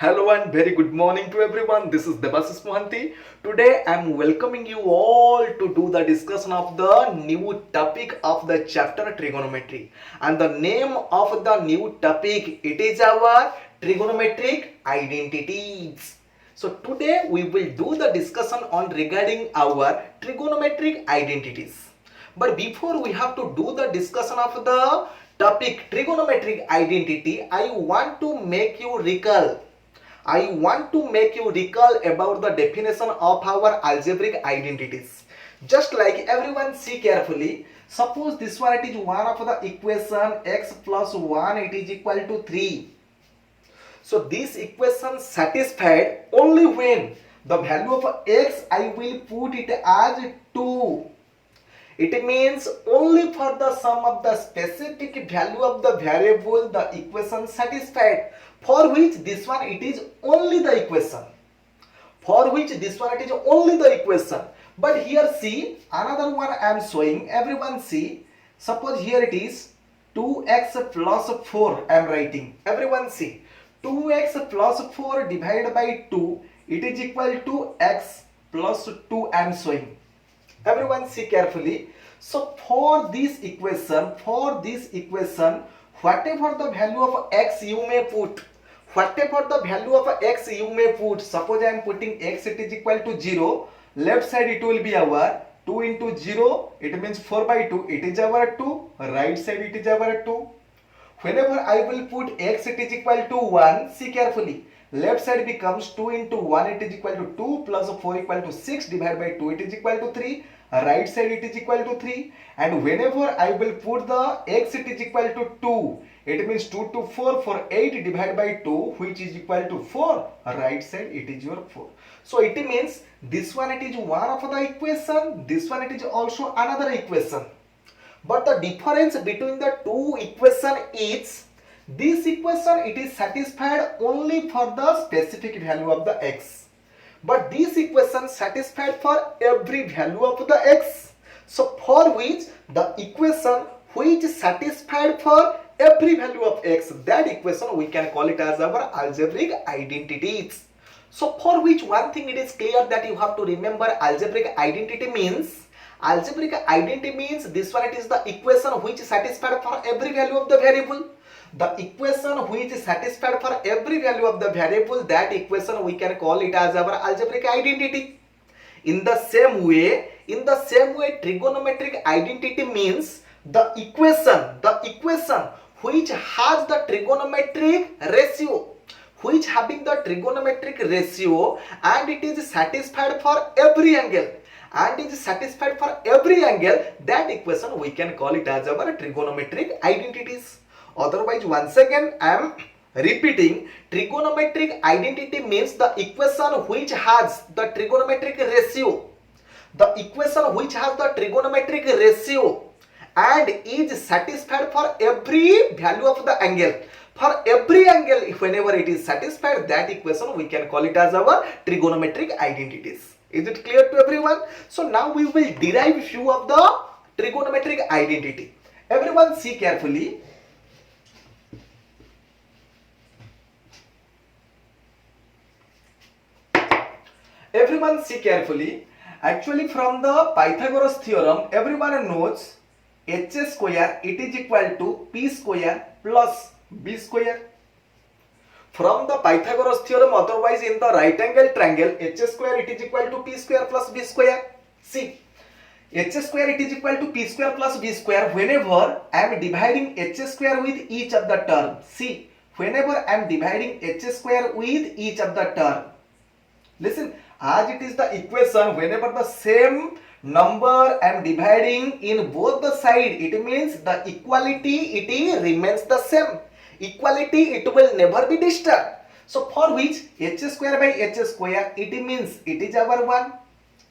Hello and very good morning to everyone. This is Debasis Mohanty. Today I am welcoming you all to do the discussion of the new topic of the chapter trigonometry. And the name of the new topic, it is our trigonometric identities. So today we will do the discussion on regarding our trigonometric identities. But before we have to do the discussion of the topic trigonometric identity, I want to make you recall about the definition of our algebraic identities. Just like everyone see carefully, suppose this one it is one of the equation x plus 1 it is equal to 3. So this equation satisfied only when the value of x I will put it as 2. It means only for the sum of the specific value of the variable the equation satisfied, for which this one it is only the equation. But here see another one I am showing. Everyone see. Suppose here it is 2x plus 4 I am writing. Everyone see. 2x plus 4 divided by 2 it is equal to x plus 2 I am showing. Everyone see carefully. So for this equation, whatever the value of x you may put, suppose I am putting x it is equal to 0, left side it will be our 2 into 0, it means 4 by 2, it is our 2, right side it is our 2. Whenever I will put x it is equal to 1, see carefully, left side becomes 2 into 1 it is equal to 2 plus 4 equal to 6 divided by 2 it is equal to 3, right side it is equal to 3, and whenever I will put the x it is equal to 2, it means 2 to 4 for 8 divided by 2 which is equal to 4, right side it is your 4. So it means this one it is one of the equation, this one it is also another equation. But the difference between the two equation is this equation it is satisfied only for the specific value of the x, but this equation satisfied for every value of the x. So for which the equation which satisfied for every value of x, that equation we can call it as our algebraic identities. So for which one thing it is clear that you have to remember, algebraic identity means this one it is the equation which satisfied for every value of the variable. The equation which is satisfied for every value of the variable, that equation we can call it as our algebraic identity. In the same way, trigonometric identity means the equation which has the trigonometric ratio, and it is satisfied for every angle, that equation we can call it as our trigonometric identities. Otherwise, once again I am repeating, trigonometric identity means the equation which has the trigonometric ratio, and is satisfied for every value of the angle. For every angle, whenever it is satisfied, that equation we can call it as our trigonometric identities. Is it clear to everyone? So now we will derive few of the trigonometric identity. Everyone see carefully. Actually, from the Pythagoras theorem, everyone knows h square it is equal to p square plus b square. From the Pythagoras theorem, otherwise in the right angle triangle, h square it is equal to p square plus b square. See, h square it is equal to p square plus b square whenever I am dividing h square with each of the term. See, whenever I am dividing h square with each of the term. Listen, as it is the equation, whenever the same number I am dividing in both the side, it means the equality it remains the same. Equality it will never be disturbed. So for which h square by h square it means it is our 1.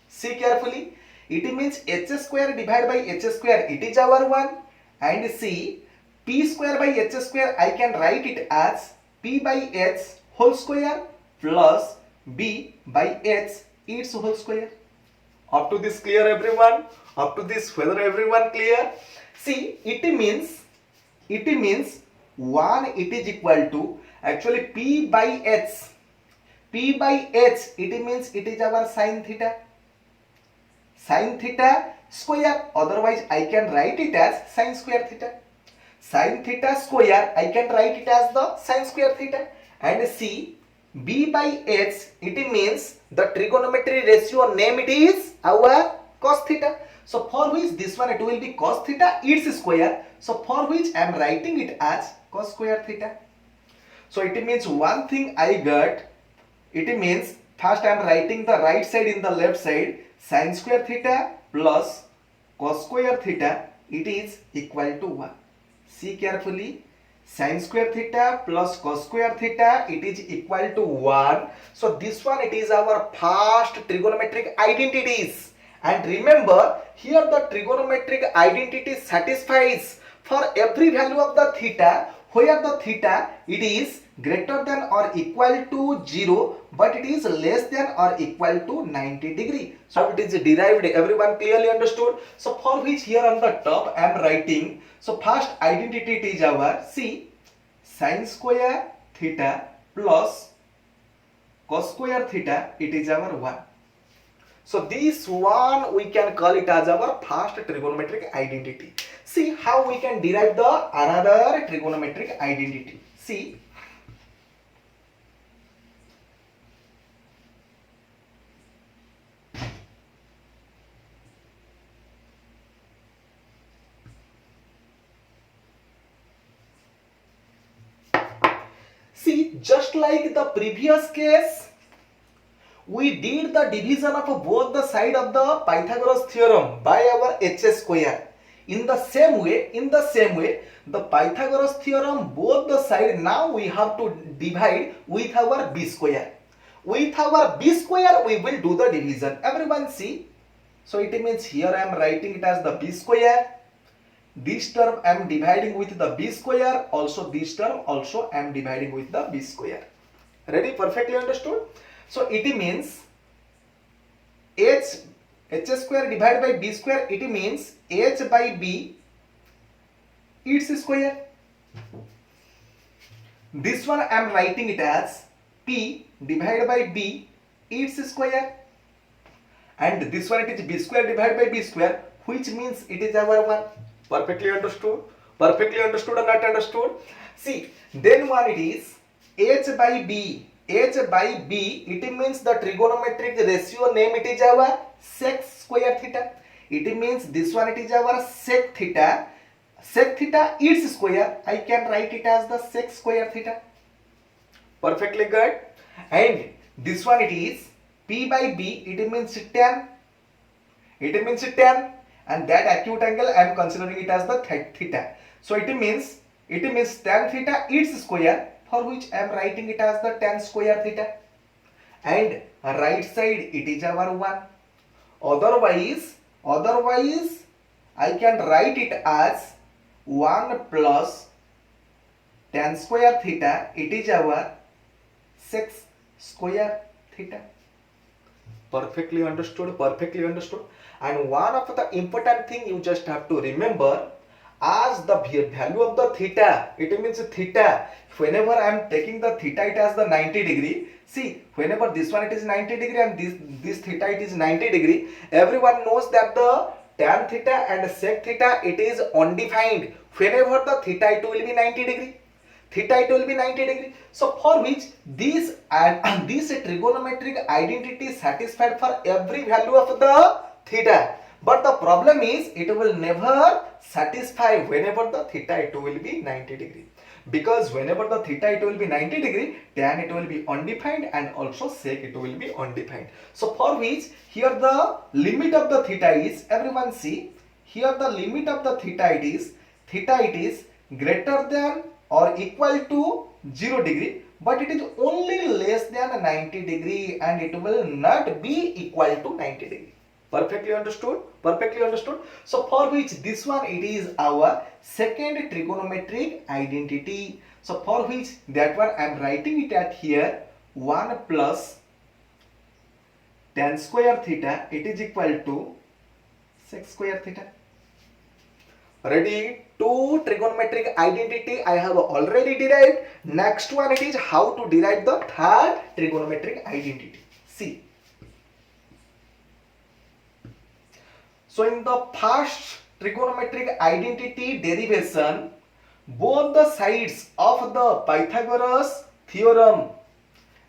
See carefully, it means h square divided by h square it is our 1, and see p square by h square I can write it as p by h whole square plus b by h its whole square. Up to this clear everyone? Up to this whether everyone clear? See, it means 1 it is equal to, actually p by h P by H, it means it is our sin theta. Sin theta square, otherwise I can write it as sin square theta. Sin theta square, I can write it as the sin square theta. And C, B by H, it means the trigonometry ratio name it is our cos theta. So for which this one it will be cos theta its square. So for which I am writing it as cos square theta. So it means one thing I got, it means first I am writing the right side in the left side, sin square theta plus cos square theta, it is equal to 1. See carefully, sin square theta plus cos square theta, it is equal to 1. So this one it is our first trigonometric identities. And remember, here the trigonometric identity satisfies for every value of the theta, where the theta it is greater than or equal to 0, but it is less than or equal to 90 degree. So it is derived. Everyone clearly understood? So for which here on the top I am writing, so first identity it is our, see, sin square theta plus cos square theta, it is our 1. So this one we can call it as our first trigonometric identity. See how we can derive the another trigonometric identity. See, just like the previous case, we did the division of both the side of the Pythagoras theorem by our HS square. In the same way, the Pythagoras theorem both the side now we have to divide with our B square. With our B square we will do the division. Everyone see. So it means here I am writing it as the B square. This term I am dividing with the B square. Also this term also I am dividing with the B square. Ready? Perfectly understood? So it means h square divided by b square, it means h by b its square. This one I am writing it as p divided by b its square. And this one it is b square divided by b square, which means it is our 1. Perfectly understood? Perfectly understood or not understood? See, then one it is h by b. H by b, it means the trigonometric ratio name it is our sec square theta. It means this one it is our sec theta. Sec theta its square, I can write it as the sec square theta. Perfectly good. And this one it is p by b, it means tan. It means tan, and that acute angle I am considering it as the theta. So it means tan theta its square, for which I am writing it as the tan square theta. And right side it is our 1. Otherwise I can write it as 1 plus tan square theta, it is our sec square theta. Perfectly understood, perfectly understood. And one of the important thing you just have to remember, as the value of the theta, it means theta, whenever I am taking the theta it as the 90 degree, see, whenever this one it is 90 degree and this theta it is 90 degree, everyone knows that the tan theta and sec theta it is undefined. Whenever the theta it will be 90 degree, theta it will be 90 degree. So for which this and this trigonometric identity is satisfied for every value of the theta. But the problem is it will never satisfy whenever the theta it will be 90 degree. Because whenever the theta it will be 90 degree, tan it will be undefined and also sec it will be undefined. So for which here the limit of the theta is, everyone see, here the limit of the theta it is greater than or equal to 0 degree, but it is only less than 90 degree and it will not be equal to 90 degree. Perfectly understood? Perfectly understood. So for which this one it is our second trigonometric identity. So for which that one I am writing it at here 1 plus tan square theta, it is equal to sec square theta. Ready? Two trigonometric identity I have already derived. Next one it is how to derive the third trigonometric identity. See. So in the first trigonometric identity derivation, both the sides of the Pythagoras theorem,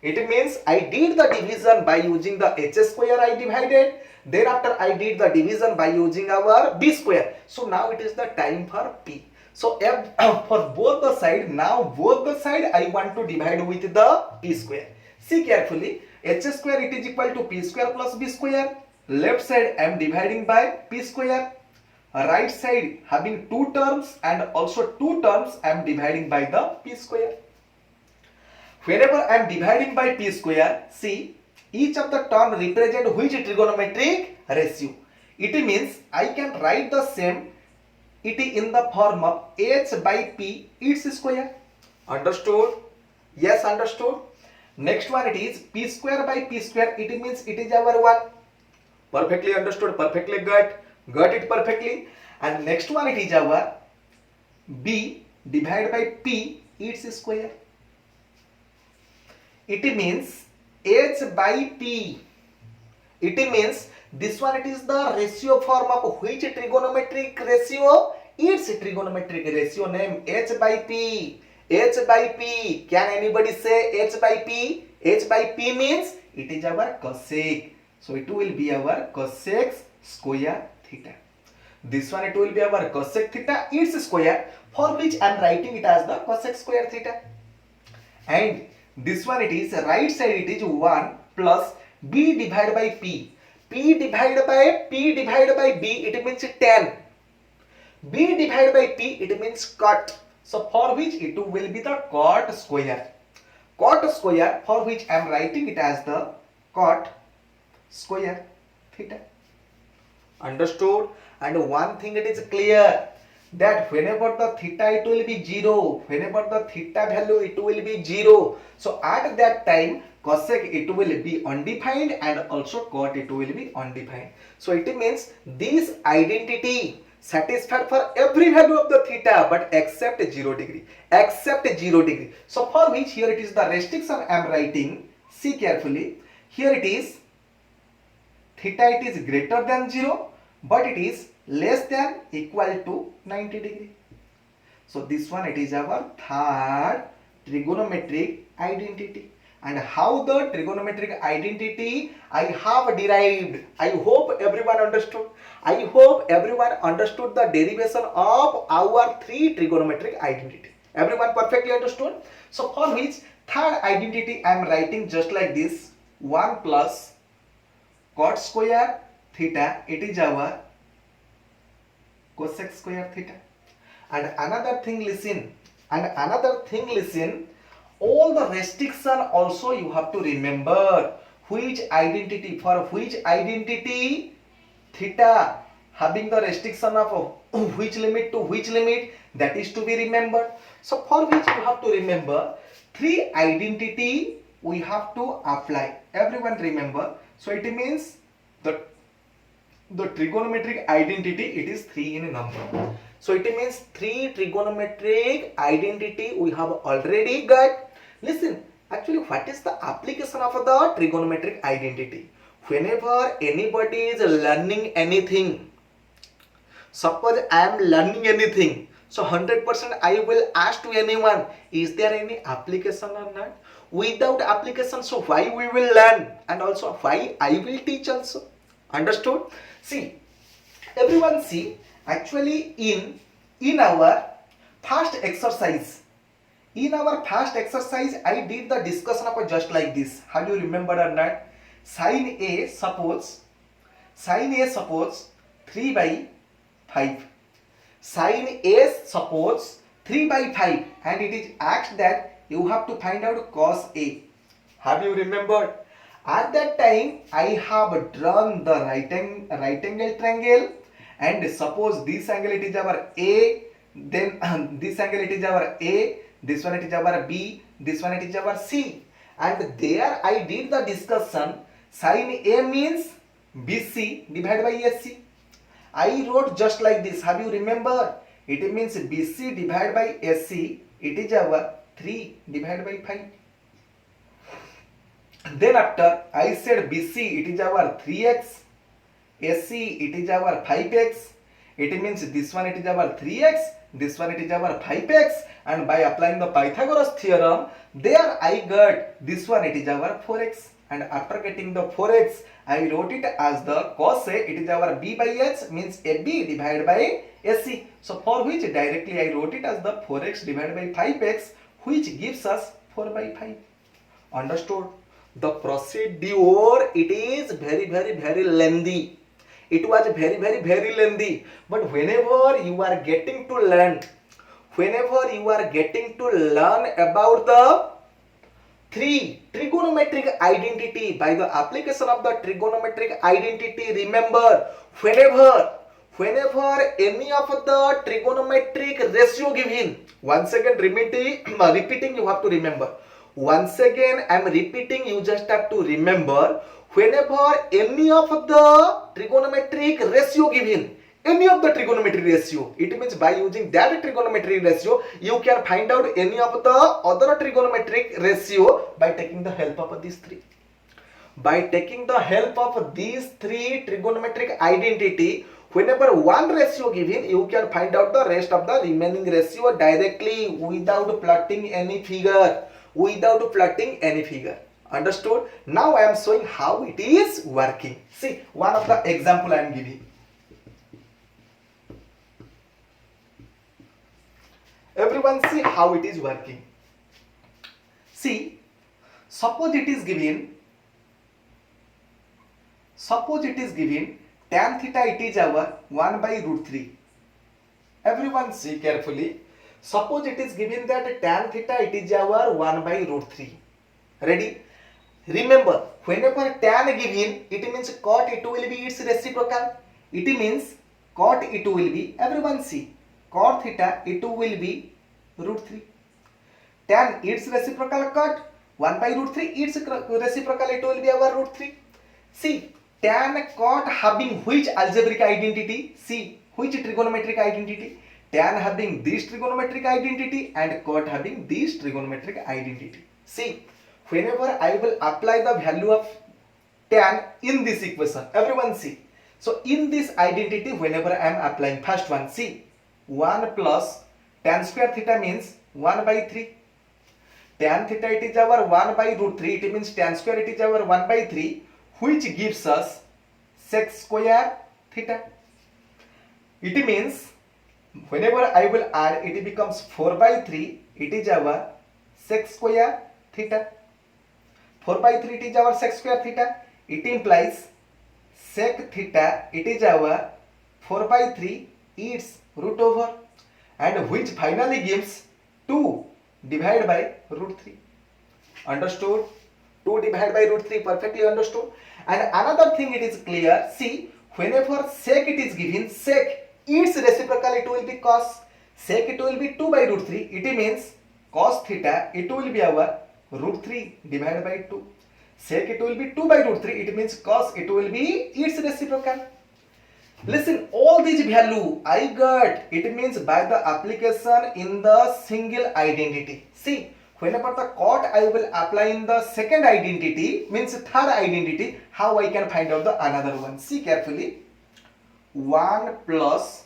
it means I did the division by using the h square I divided, thereafter I did the division by using our b square. So now it is the time for p. So for both the side, now both the side I want to divide with the p square. See carefully, h square it is equal to p square plus b square. Left side I am dividing by p square. Right side having two terms and also two terms I am dividing by the p square. Whenever I am dividing by p square, see each of the term represent which trigonometric ratio. It means I can write the same it in the form of h by p its square. Understood? Yes, understood. Next one it is p square by p square. It means it is our 1. Perfectly understood, perfectly got it perfectly. And next one it is our b divided by p its square. It means h by p. It means this one it is the ratio form of which trigonometric ratio? Its trigonometric ratio name h by p. H by p. Can anybody say h by p? H by p means it is our cosec. So it will be our cosec square theta. This one it will be our cosec theta its square, for which I am writing it as the cosec square theta. And this one it is right side it is 1 plus b divided by p. P divided by b it means tan. B divided by p it means cot. So for which it will be the cot square. Cot square, for which I am writing it as the cot square theta. Understood? And one thing it is clear, that whenever the theta it will be 0, whenever the theta value it will be 0, so at that time cosec it will be undefined and also cot it will be undefined. So it means this identity satisfied for every value of the theta but except 0 degree, except 0 degree. So for which here it is the restriction I am writing. See carefully, here it is theta it is greater than 0 but it is less than equal to 90 degree. So this one it is our third trigonometric identity. And how the trigonometric identity I have derived. I hope everyone understood. I hope everyone understood the derivation of our three trigonometric identity. Everyone perfectly understood? So for which third identity I am writing just like this, 1 plus cot square theta, it is our cosec square theta. And another thing listen, all the restriction also you have to remember, which identity, for which identity theta having the restriction of which limit to which limit, that is to be remembered. So for which you have to remember three identity we have to apply. Everyone remember. So it means the trigonometric identity it is 3 in number. So it means 3 trigonometric identity we have already got. Listen, actually what is the application of the trigonometric identity? Whenever anybody is learning anything, suppose I am learning anything, so 100% I will ask to anyone, is there any application or not? Without application, so why we will learn, and also why I will teach also. Understood? See, everyone see, actually in our first exercise, I did the discussion of just like this. Have you remembered or not? Sin A suppose 3 by 5. Sin A suppose 3 by 5 and it is asked that you have to find out cos A. Have you remembered? At that time I have drawn the right angle triangle, and suppose this angle it is our A, then this angle it is our A, this one it is our B, this one it is our C, and there I did the discussion. Sin A means BC divided by AC. I wrote just like this. Have you remember? It means BC divided by AC, it is our 3 divided by 5. Then after I said BC, it is our 3x, AC, it is our 5x. It means this one it is our 3x, this one it is our 5x, and by applying the Pythagoras theorem, there I got this one it is our 4x, and after getting the 4x, I wrote it as the cos A, it is our B by H, means AB divided by AC. So for which directly I wrote it as the 4x divided by 5x, which gives us 4 by 5. Understood? The procedure, it is very lengthy. It was very lengthy. But whenever you are getting to learn about the three trigonometric identity, by the application of the trigonometric identity, remember, whenever any of the trigonometric ratio given, once again repeating, you have to remember. Once again I am repeating, you just have to remember, whenever any of the trigonometric ratio given, any of the trigonometric ratio, it means by using that trigonometric ratio, you can find out any of the other trigonometric ratio by taking the help of these three. By taking the help of these three trigonometric identity, whenever one ratio given, you can find out the rest of the remaining ratio directly without plotting any figure. Understood? Now I am showing how it is working. See, one of the example I am giving. Everyone see how it is working. See, suppose it is given tan theta, it is our 1 by root 3. Everyone see carefully. Suppose it is given that tan theta, it is our 1 by root 3. Ready? Remember, whenever tan given, it means cot it will be its reciprocal. It means cot it will be, everyone see, cot theta it will be root 3. Tan its reciprocal cot, 1 by root 3, its reciprocal it will be our root 3. See, tan cot having which algebraic identity? See, which trigonometric identity? Tan having this trigonometric identity and cot having this trigonometric identity. See, whenever I will apply the value of tan in this equation, everyone see. So in this identity, whenever I am applying, first one, see, 1 plus tan square theta means 1 by 3. Tan theta it is our 1 by root 3, it means tan square it is our 1 by 3, which gives us sec square theta. It means whenever I will add, it becomes 4 by 3, it is our sec square theta. 4 by 3 it is our sec square theta. It implies sec theta it is our 4 by 3 its root over, and which finally gives 2 divided by root 3. Understood? 2 divided by root 3, perfectly understood. And another thing it is clear, see, whenever sec it is given, sec its reciprocal it will be cos. Sec it will be 2 by root 3, it means cos theta it will be our root 3 divided by 2. Sec it will be 2 by root 3, it means cos it will be its reciprocal. Listen, all these value I got, it means by the application in the single identity. See, whenever the cot I will apply in the second identity, means third identity, how I can find out the another one. See carefully. 1 plus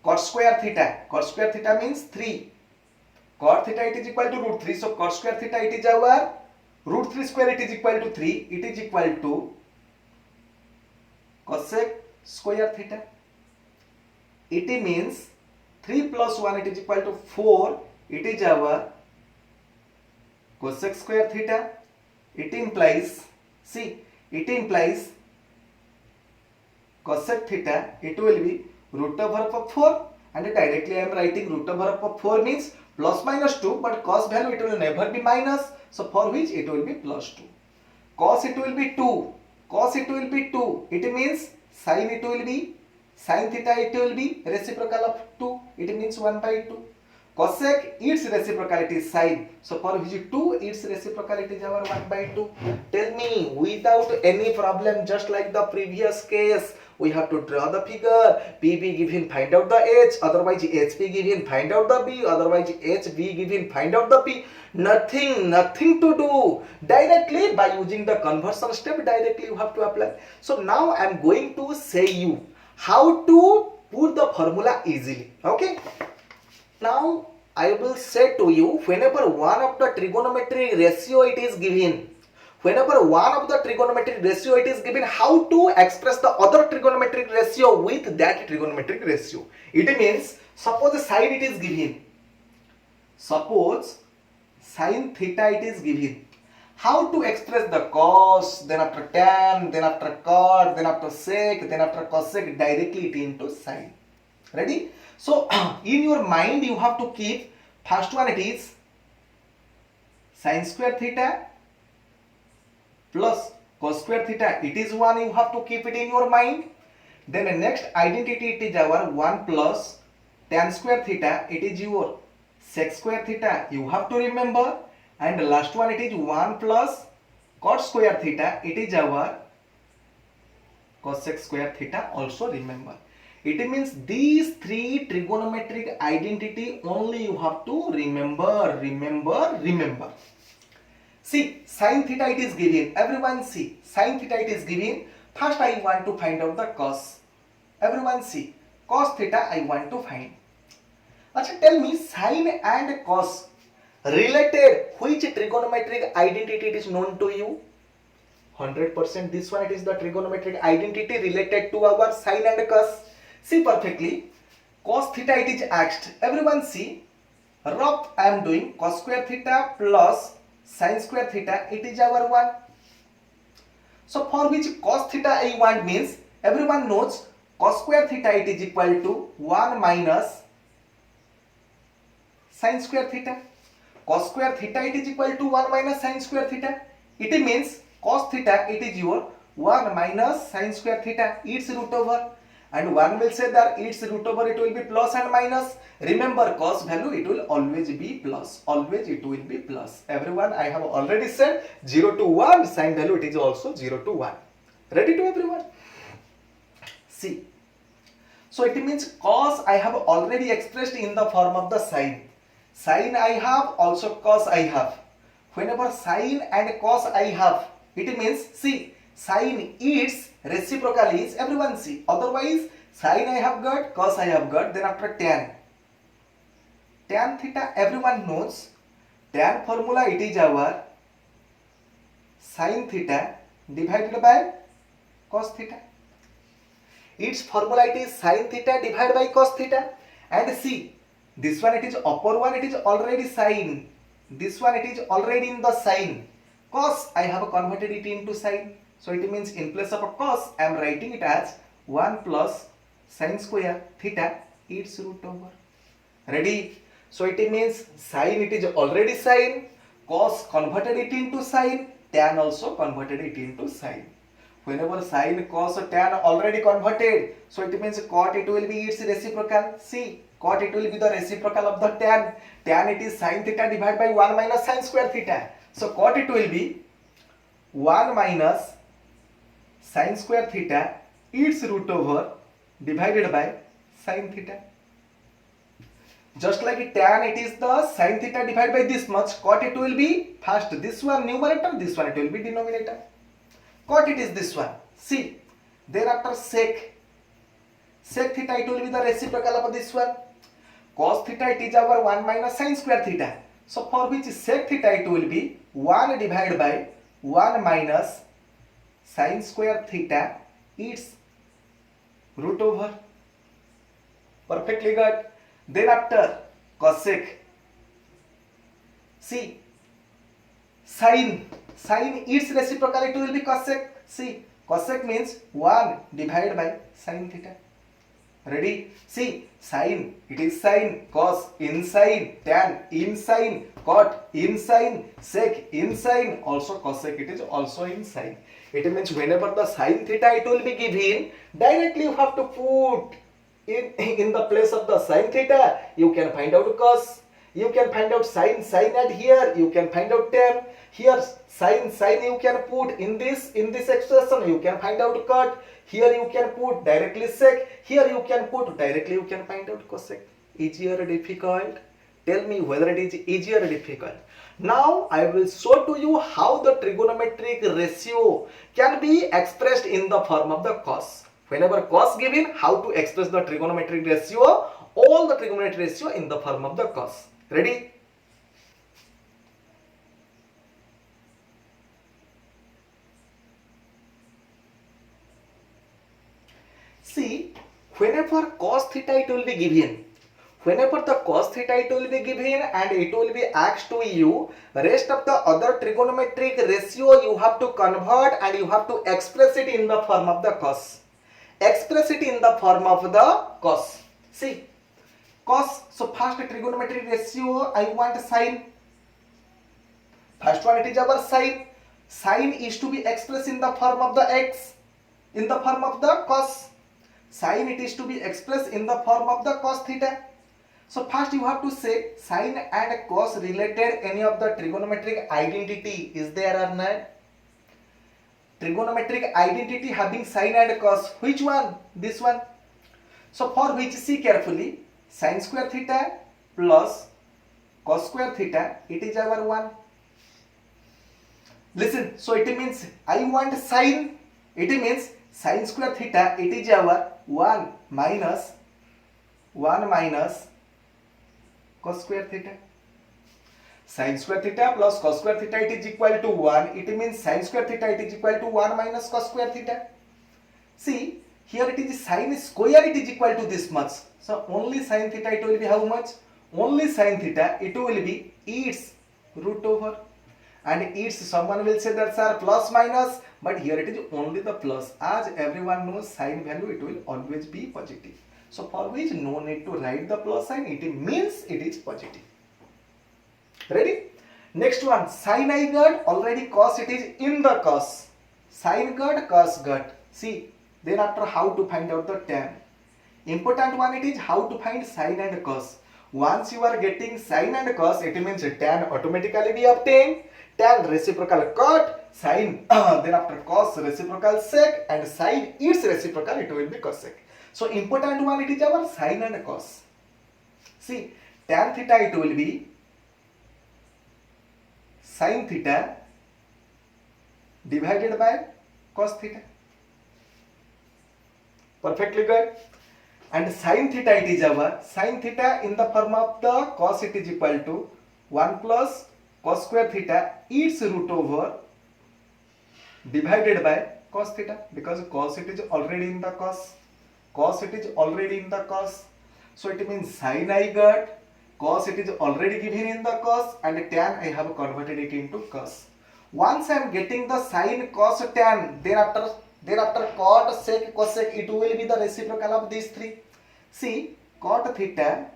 cot square theta. Cot square theta means 3. Cot theta it is equal to root 3. So cot square theta it is our root 3 square, it is equal to 3. It is equal to cosec square theta. It means 3 plus 1 it is equal to 4. It is our cosec square theta. It implies, see, it implies cosec theta it will be root over of 4, and directly I am writing root over of 4 means plus minus 2, but cos value it will never be minus, so for which it will be plus 2. Cos it will be 2. Cos it will be 2. It means sin it will be, sin theta it will be reciprocal of 2. It means 1 by 2. cosec, its reciprocality is sine. So for which 2, its reciprocality is our 1 by 2. Tell me, without any problem, just like the previous case, we have to draw the figure. P be given, find out the H, otherwise H be given, find out the B, otherwise H be given, find out the P. Nothing to do. Directly by using the conversion step, directly you have to apply. So now I am going to say you how to put the formula easily. Okay. Now I will say to you, whenever one of the trigonometric ratio it is given, how to express the other trigonometric ratio with that trigonometric ratio. It means, suppose sine it is given. Suppose sin theta it is given. How to express the cos, then after tan, then after cot, then after sec, then after cosec, directly it into sine. Ready? So in your mind you have to keep, first one it is sin square theta plus cos square theta, it is 1, you have to keep it in your mind. Then the next identity it is our 1 plus tan square theta, it is your sec square theta, you have to remember. And the last one it is 1 plus cot square theta, it is our cosec square theta, also remember. It means these three trigonometric identity only you have to remember. See, sin theta it is given. Everyone see, sin theta it is given. First I want to find out the cos. Everyone see, cos theta I want to find. Achha, tell me, sin and cos related, which trigonometric identity it is known to you? 100% this one, it is the trigonometric identity related to our sin and cos. See perfectly, cos theta it is asked. Everyone see, rough I am doing, cos square theta plus sin square theta, it is our 1. So for which cos theta I want means, everyone knows cos square theta it is equal to 1 minus sin square theta. Cos square theta it is equal to 1 minus sin square theta. It means cos theta it is your 1 minus sin square theta, its root over. And one will say that its root over it will be plus and minus. Remember, cos value it will always be plus. Always it will be plus. Everyone, I have already said 0 to 1, sin value it is also 0 to 1. Ready to everyone? See. So it means cos I have already expressed in the form of the sin. Sin I have, also cos I have. Whenever sin and cos I have, it means, see, sin its reciprocal is, everyone see, otherwise sin I have got, cos I have got, then after tan theta, everyone knows, tan formula it is our sin theta divided by cos theta. Its formula it is sin theta divided by cos theta. And see, this one it is upper one, it is already sin, this one it is already in the sin, cos I have converted it into sin. So it means in place of a cos, I am writing it as 1 plus sin square theta, its root over. Ready? So it means sin it is already sin, cos converted it into sin, tan also converted it into sin. Whenever sin, cos, or tan already converted, so it means cot it will be its reciprocal. See, cot it will be the reciprocal of the tan. Tan it is sin theta divided by 1 minus sin square theta. So cot it will be 1 minus sin square theta, its root over divided by sin theta. Just like tan it is the sin theta divided by this much, cot it will be first this one numerator, this one it will be denominator. Cot it is this one. See, thereafter sec theta it will be the reciprocal of this one. Cos theta it is our 1 minus sin square theta. So for which sec theta it will be 1 divided by 1 minus sin square theta, its root over. Perfectly got. Then after cosec, see, sin its reciprocal it will be cosec. See, cosec means 1 divided by sin theta. Ready? See, sin it is sin, cos in sin, tan in sin, cot in sin, sec in sin, also cosec it is also in sin. It means whenever the sin theta it will be given, directly you have to put in the place of the sin theta, you can find out cos. You can find out sine, and here you can find out tan. Here sine, you can put in this expression. You can find out cot. Here you can put directly sec. Here you can put directly. You can find out cosec. Easy or difficult? Tell me whether it is easy or difficult. Now I will show to you how the trigonometric ratio can be expressed in the form of the cos. Whenever cos given, how to express the trigonometric ratio? All the trigonometric ratio in the form of the cos. Ready? See, whenever cos theta it will be given, whenever the cos theta it will be given and it will be asked to you, rest of the other trigonometric ratio you have to convert and you have to express it in the form of the cos. Express it in the form of the cos. See, cos, so first trigonometric ratio I want sine. First one it is our sine. Sine is to be expressed in the form of the x, in the form of the cos. Sine it is to be expressed in the form of the cos theta. So first you have to say sine and cos related any of the trigonometric identity is there or not? Trigonometric identity having sine and cos, which one? This one. So for which, see carefully, sine square theta plus cos square theta, it is our 1. Listen, so it means I want sine, it means sine square theta, it is our 1 minus cos square theta. Sine square theta plus cos square theta, it is equal to 1. It means sine square theta, it is equal to 1 minus cos square theta. See, here it is sine square, it is equal to this much. So only sine theta, it will be how much? Only sine theta, it will be its root over. And its, someone will say that sir plus minus, but here it is only the plus. As everyone knows, sine value, it will always be positive. So for which no need to write the plus sign, it means it is positive. Ready? Next one, sine I got, already cos it is in the cos. Sine got, cos got. See, then after how to find out the tan. Important one it is how to find sine and cos. Once you are getting sine and cos, it means tan automatically be obtained. Tan reciprocal cot, sine, then after cos reciprocal sec, and sine its reciprocal, it will be cosec. So important one it is our sine and cos. See, tan theta it will be sine theta divided by cos theta. Perfectly good. And sine theta it is our sine theta in the form of the cos, it is equal to 1 plus cos square theta its root over divided by cos theta, because cos it is already in the cos. Cos it is already in the cos. So it means sine I got, cos it is already given in the cos, and tan I have converted it into cos. Once I am getting the sine, cos, tan, thereafter cot, sec, cosec, it will be the reciprocal of these three. See, cot theta,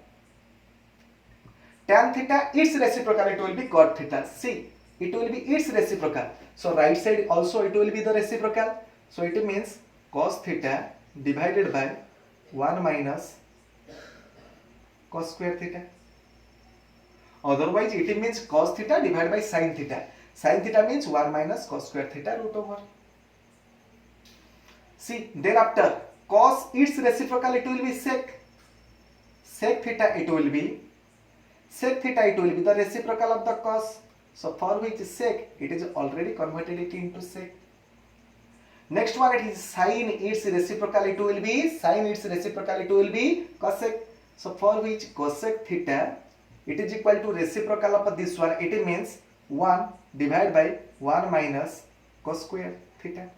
tan theta, its reciprocal, it will be cot theta. See, it will be its reciprocal. So right side also it will be the reciprocal. So it means cos theta divided by 1 minus cos square theta. Otherwise it means cos theta divided by sin theta. Sin theta means 1 minus cos square theta root over. See, thereafter cos its reciprocal, it will be sec. Sec theta it will be the reciprocal of the cos. So for which sec, it is already converted it into sec. Next one it is sin its reciprocal, it will be cosec. So for which cosec theta, it is equal to reciprocal of this one, it means 1 divided by 1 minus cos square theta.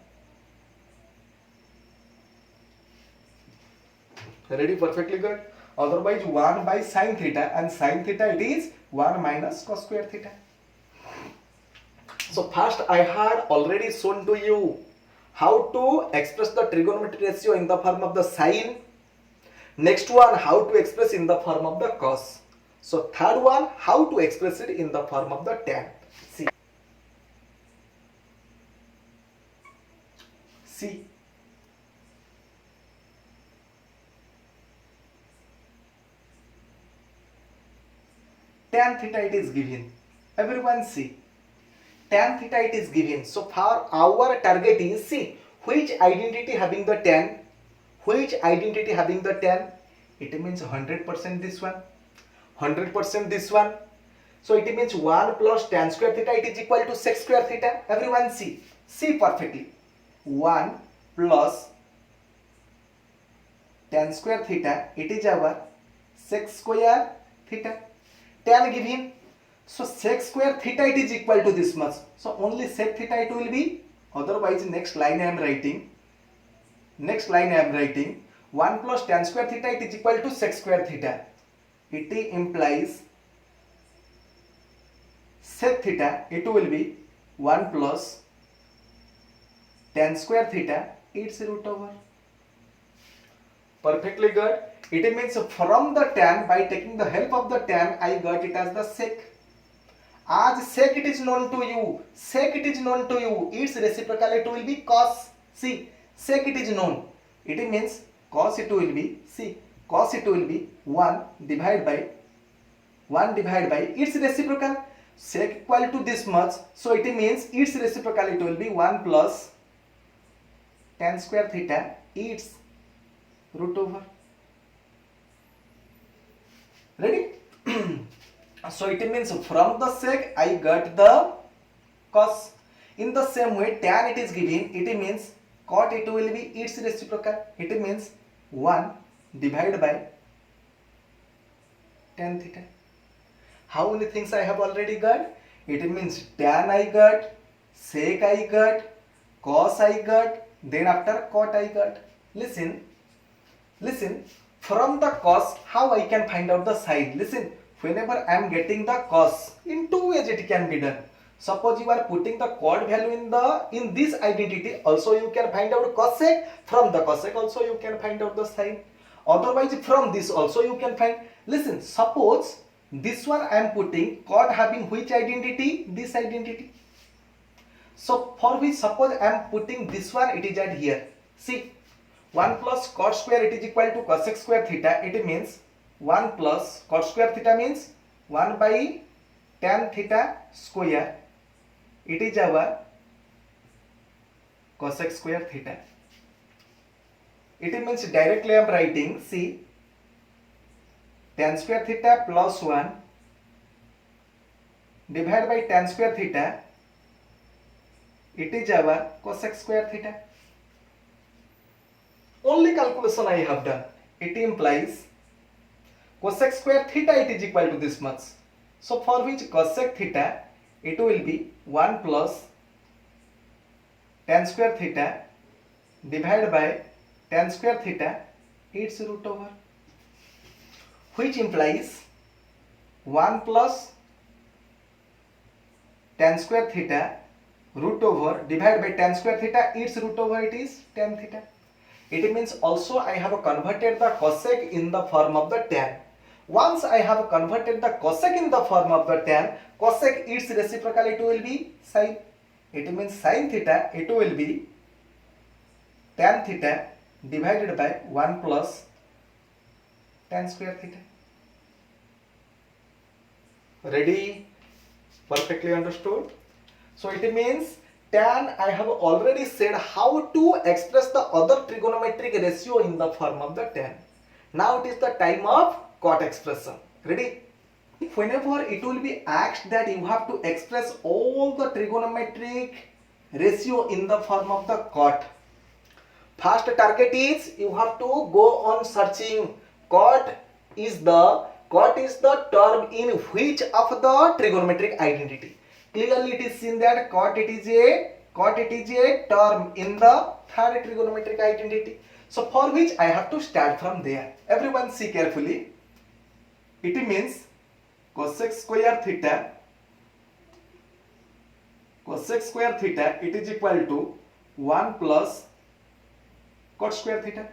Ready? Perfectly good. Otherwise 1 by sin theta, and sin theta it is 1 minus cos square theta. So first I had already shown to you how to express the trigonometric ratio in the form of the sine. Next one, how to express in the form of the cos. So third one, how to express it in the form of the tan. See. tan theta it is given. Everyone see, tan theta it is given. So for our target is, see, which identity having the tan, which identity having the tan, it means 100% this one, 100% this one. So it means 1 plus tan square theta it is equal to sec square theta. Everyone see perfectly. 1 plus tan square theta it is our sec square theta. Tan given. So sec square theta it is equal to this much. So only sec theta it will be. Otherwise next line I am writing. Next line I am writing 1 plus tan square theta it is equal to sec square theta. It implies sec theta it will be 1 plus tan square theta its root over. Perfectly good. It means from the tan, by taking the help of the tan, I got it as the sec. As sec it is known to you, sec it is known to you, its reciprocal it will be cos. See, sec it is known. It means cos it will be, see, cos it will be 1 divided by its reciprocal. Sec equal to this much, so it means its reciprocal it will be 1 plus tan square theta its root over. Ready? So it means from the sec I got the cos. In the same way tan it is given, it means cot it will be its reciprocal. It means 1 divided by tan theta. How many things I have already got? It means tan I got, sec I got, cos I got, then after cot I got. Listen, from the cos how I can find out the sine? Listen, whenever I am getting the cos, in two ways it can be done. Suppose you are putting the cot value in this identity, also you can find out cosec. From the cosec also you can find out the sine. Otherwise from this also you can find. Listen, suppose this one I am putting cot having which identity? This identity. So for which, suppose I am putting this one, it is at here. See, 1 plus cot square it is equal to cosec square theta. It means 1 plus cot square theta means 1 by tan theta square. It is our cosec square theta. It means directly I am writing, see, tan square theta plus 1 divided by tan square theta. It is our cosec square theta. Only calculation I have done. It implies cosec square theta it is equal to this much. So for which cosec theta it will be 1 plus tan square theta divided by tan square theta its root over, which implies 1 plus tan square theta root over divided by tan square theta its root over, it is tan theta. It means also I have converted the cosec in the form of the tan. Once I have converted the cosec in the form of the tan, cosec its reciprocal it will be sine. It means sine theta it will be tan theta divided by 1 plus tan square theta. Ready? Perfectly understood? So it means tan I have already said how to express the other trigonometric ratio in the form of the tan. Now it is the time of cot expression. Ready? Whenever it will be asked that you have to express all the trigonometric ratio in the form of the cot, first target is you have to go on searching cot is the term in which of the trigonometric identity. Clearly it is seen that cot it is a term in the third trigonometric identity. So for which I have to start from there. Everyone see carefully. It means cosec square theta it is equal to 1 plus cot square theta.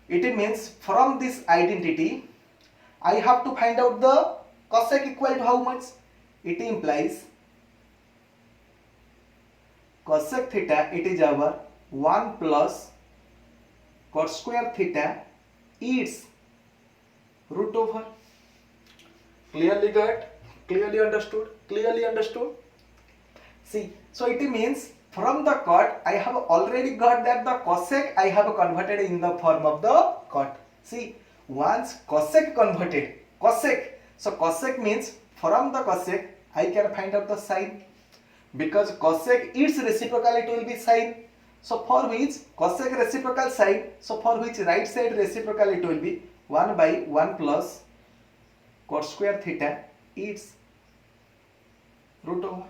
It means from this identity I have to find out the cosec equal to how much? It implies cosec theta it is our 1 plus cot square theta its root over. Clearly got? Clearly understood? Clearly understood? See, so it means from the cot I have already got that the cosec I have converted in the form of the cot. See, once cosec converted, cosec. So cosec means from the cosec I can find out the sine, because cosec its reciprocal it will be sine. So for which cosec reciprocal sine, so for which right side reciprocal it will be 1 by 1 plus cot square theta its root over.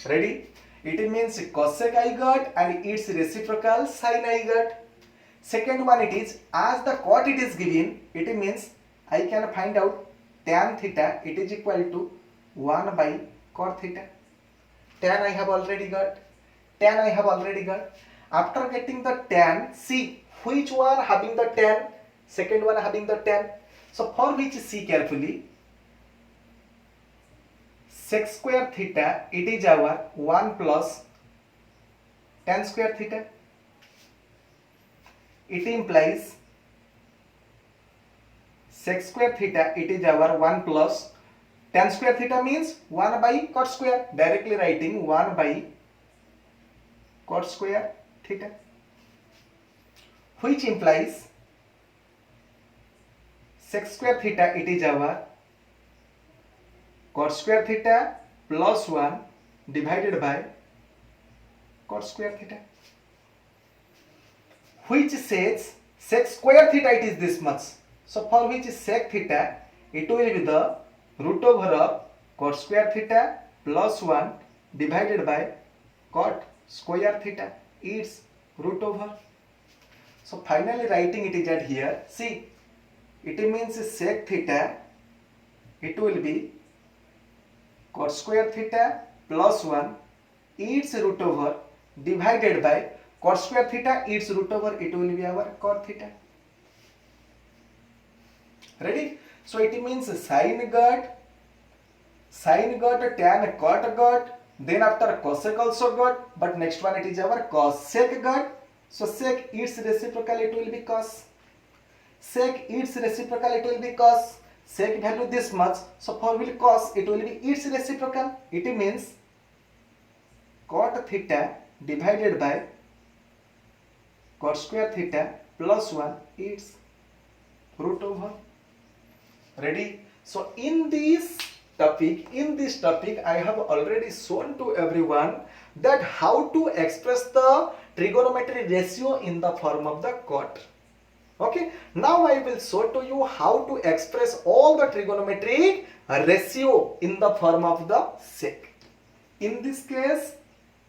Ready? It means cosec I got and its reciprocal sine I got. Second one, it is as the cot it is given, it means I can find out tan theta, it is equal to 1 by cot theta. Tan I have already got. Tan I have already got. After getting the tan, see which one having the tan, second one having the tan. So for which see carefully, sec square theta, it is our 1 plus tan square theta. It implies sec square theta, it is our 1 plus tan square theta means 1 by cot square. Directly writing 1 by cot square theta, which implies sec square theta, it is our cot square theta plus 1 divided by cot square theta, which says sec square theta it is this much. So for which sec theta it will be the root over of cot square theta plus 1 divided by cot square theta, its root over. So finally writing it is at here. See, it means sec theta it will be cot square theta plus 1 its root over divided by cot square theta its root over, it will be our cot theta. Ready? So it means sine got, tan cot got, then after cosec also got, but next one it is our cosec got. So sec its reciprocal it will be cos, sec its reciprocal it will be cos, sec value this much, so for will cos it will be its reciprocal, it means cot theta divided by cot square theta plus 1 its root over. Ready? So in this topic I have already shown to everyone that how to express the trigonometry ratio in the form of the cot. Okay, now I will show to you how to express all the trigonometric ratio in the form of the sec. In this case,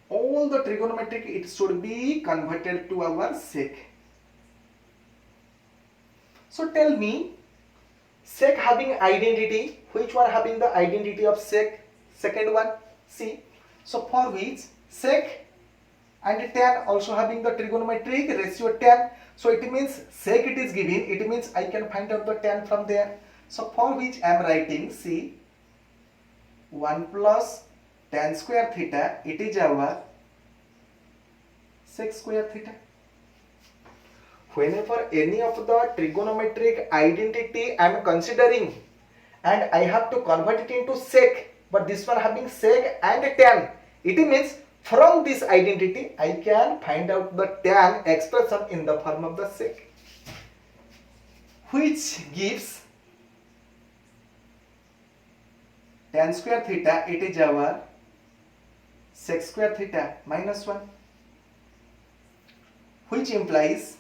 all the trigonometric it should be converted to our sec. So tell me, sec having identity, which one having the identity of sec? Second one, see. So for which sec and tan also having the trigonometric ratio tan. So it means sec it is given, it means I can find out the tan from there. So for which I am writing, see, 1 plus tan square theta, it is our sec square theta. Whenever any of the trigonometric identity I am considering and I have to convert it into sec, but this one having sec and tan, it means from this identity I can find out the tan expression in the form of the sec, which gives tan square theta, it is our sec square theta minus 1, which implies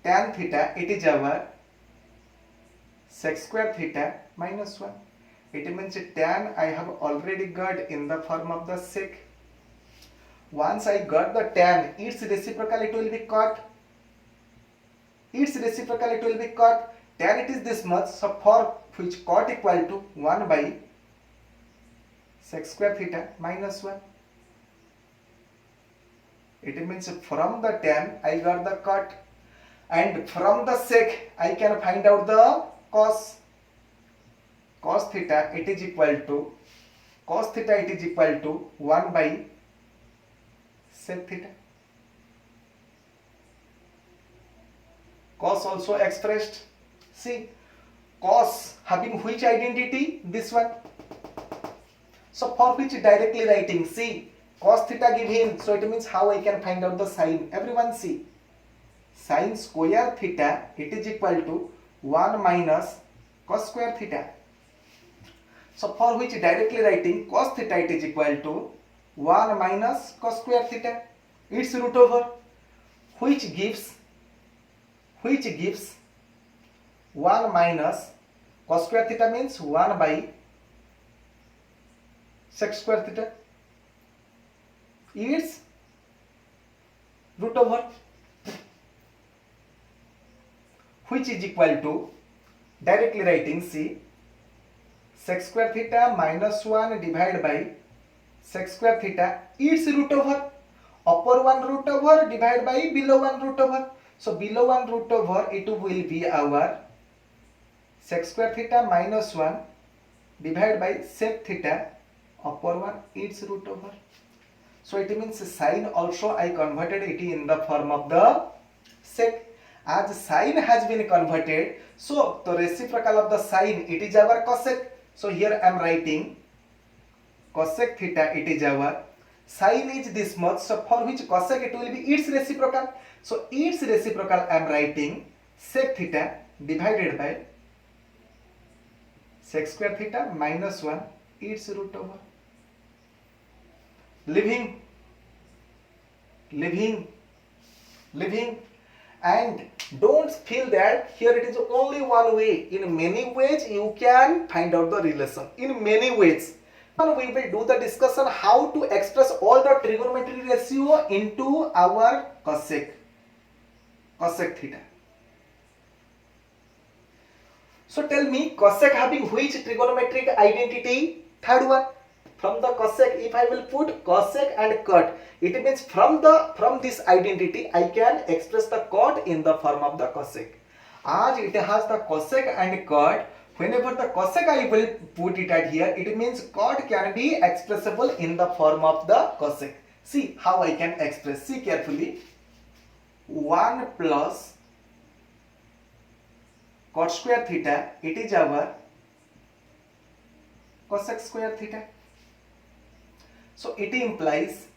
tan theta, it is our sec square theta minus 1. It means tan I have already got in the form of the sec. Once I got the tan, its reciprocal it will be cot. Its reciprocal it will be cot. Tan it is this much, so for which cot equal to 1 by sec square theta minus 1. It means from the tan I got the cot, and from the sec I can find out the cos. Cos theta it is equal to 1 by sec theta. Cos also expressed, See, cos having which identity? This one. So for which directly writing, see, cos theta given, so it means how I can find out the sine. Everyone see, sine square theta, it is equal to 1 minus cos square theta. So for which directly writing, cos theta, it is equal to 1 minus cos square theta, its root over, which gives 1 minus cos square theta means 1 by sec square theta, its root over, which is equal to directly writing, see, sec square theta minus 1 divided by sec square theta, its root over, upper one root over divided by below one root over. So below one root over, it will be our sec square theta minus 1 divided by sec theta, upper one, its root over. So it means sine also I converted it in the form of the sec. As sine has been converted, so the reciprocal of the sine, it is our cosec. So here I am writing cosec theta, it is our, sine is this much, so for which cosec it will be its reciprocal. So its reciprocal I am writing sec theta divided by sec square theta minus 1, its root over. Living, and don't feel that here it is only one way. In many ways you can find out the relation, in many ways. Now we will do the discussion how to express all the trigonometry ratio into our cosec theta. So tell me, cosec having which trigonometric identity? Third one. From the cosec, if I will put cosec and cot, it means from this identity I can express the cot in the form of the cosec. As it has the cosec and cot, whenever the cosec I will put it at here, it means cot can be expressible in the form of the cosec. See how I can express. See carefully. 1 plus cot square theta, it is our cosec square theta. So it implies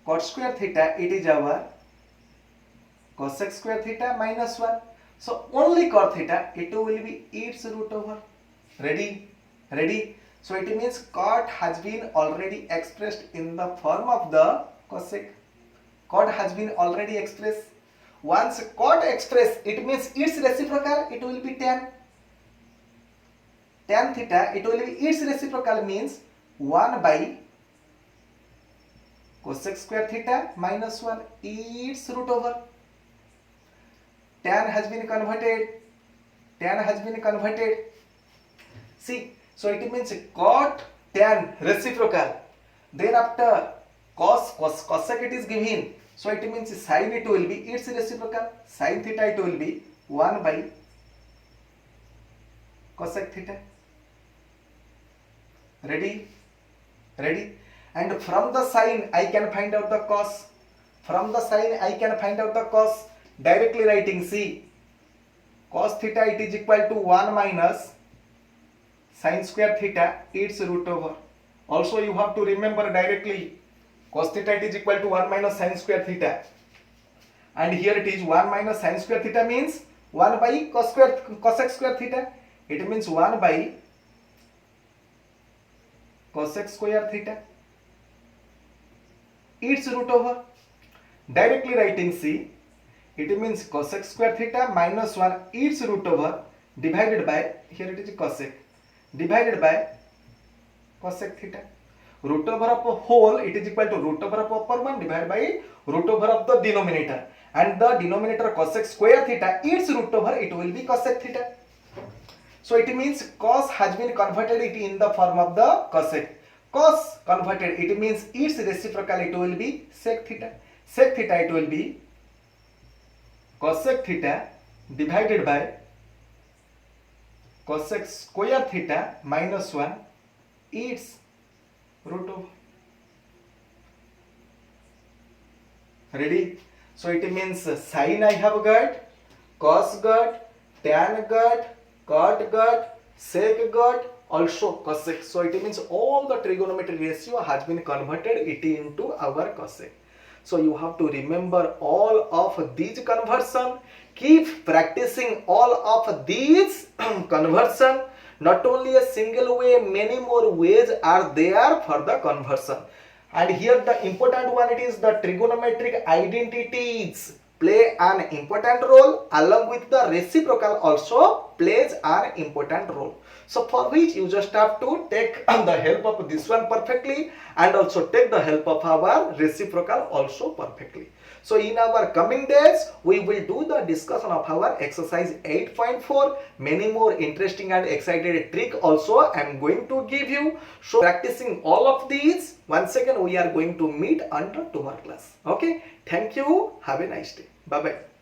cot square theta, it is our cosec square theta minus 1. So only cot theta, it will be its root over. Ready? So it means cot has been already expressed in the form of the cosec. Cot has been already expressed. Once cot expressed, it means its reciprocal, it will be tan. Tan theta, it will be its reciprocal means 1 by cosec square theta minus 1, its root over. Tan has been converted. See, so it means cot tan reciprocal. Then after cosec it is given. So it means sin it will be its reciprocal. Sin theta it will be 1 by cosec theta. Ready? And from the sine I can find out the cos. Directly writing, see, cos theta it is equal to 1 minus sin square theta, its root over. Also you have to remember directly, cos theta it is equal to 1 minus sin square theta. And here it is 1 minus sin square theta means 1 by cosec square theta. It means 1 by cosec square theta, its root over. Directly writing, see, it means cosec square theta minus 1, its root over, divided by, here it is cosec, divided by cosec theta. Root over of a whole, it is equal to root over of upper one divided by root over of the denominator. And the denominator cosec square theta, its root over, it will be cosec theta. So it means cos has been converted it in the form of the cosec. Cos converted, it means its reciprocal, it will be sec theta. Sec theta it will be cosec theta divided by cosec square theta minus 1, its root over. Ready? So it means sine I have got, cosecant, tangent, cotangent, secant, also cosec. So it means all the trigonometry ratio has been converted it into our cosec. So you have to remember all of these conversion. Keep practicing all of these conversion. Not only a single way, many more ways are there for the conversion. And here the important one, it is the trigonometric identities play an important role, along with the reciprocal also plays an important role. So for which you just have to take the help of this one perfectly and also take the help of our reciprocal also perfectly. So in our coming days, we will do the discussion of our exercise 8.4. Many more interesting and excited trick also I am going to give you. So practicing all of these, once again we are going to meet under tomorrow class. Okay. Thank you. Have a nice day. Bye bye.